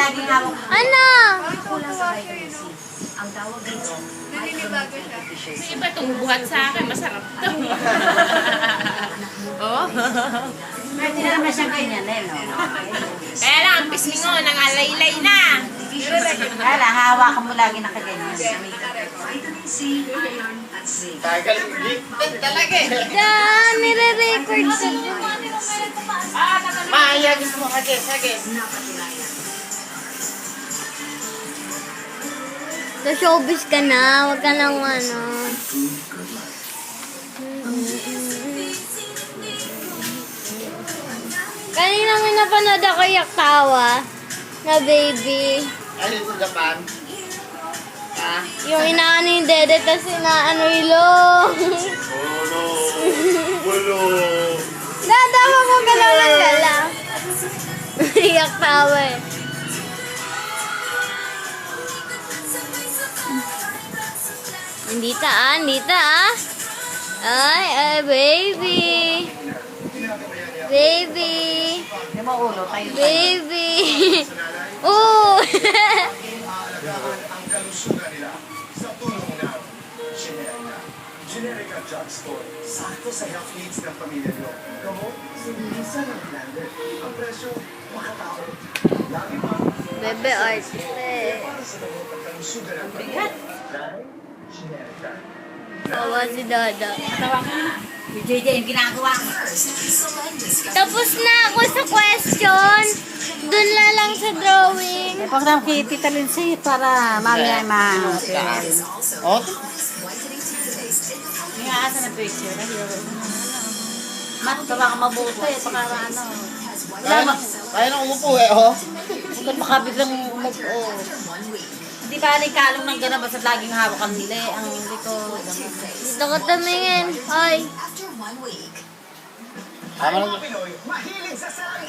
Laging hawak. Ano? Kulang sa vitamin C. Ang tawag dito, Naninibago siya. May iba itong buhat sa akin, masarap to. Oh. Pwede na naman siyang ganyan eh, no? Kaya lang, ang pislingon, ang alaylay na. Kaya lang, hawakan mo lagi nakaganyan. Vitamin C, iron, at zinc. Talaga eh. Dan, nire-record ko. Maayagis mo, hagis. Sa showbiz ka na, wag ka nang ano. Kanina may napanood ako yung tawa na baby. Ano sa Japan? Ha? Yung inaano yung dede, tapos inaano yung long. Bulo. Dadama mo galaw ng galaw. Iyak tawa eh. Andita ah. Ay, baby. Baby. Hindi mo ulo, tayo tayo. Baby. Oh. Ang kalusugan nila sa tulong ng Generica. Generica Drugstore. Sakto sa health needs ng pamilya nyo. Gamot, sinilisan ng blender. Ang presyo, makatao. Lagi pa. Bebe art. Para sa gamot ang kalusugan ng pamilya. Dahil Generica. Tawa si Dada. Yung JJ, yung ginagawa ko. Tapos na ako sa question. Doon na lang sa drawing. Pag naman kay Tita Lindsay para mamaya Oh? Yung aasa na picture. Mat, baka mabuto eh. Baka ano. Kaya na umupo eh, oh. Huwag baka biglang umupo. Di ba kalong ng gano'n basta laging hawak ang nila ang likod. Dito ko tumingin. Hoy. Tama lang. Pinoy, mahilig sa sabi.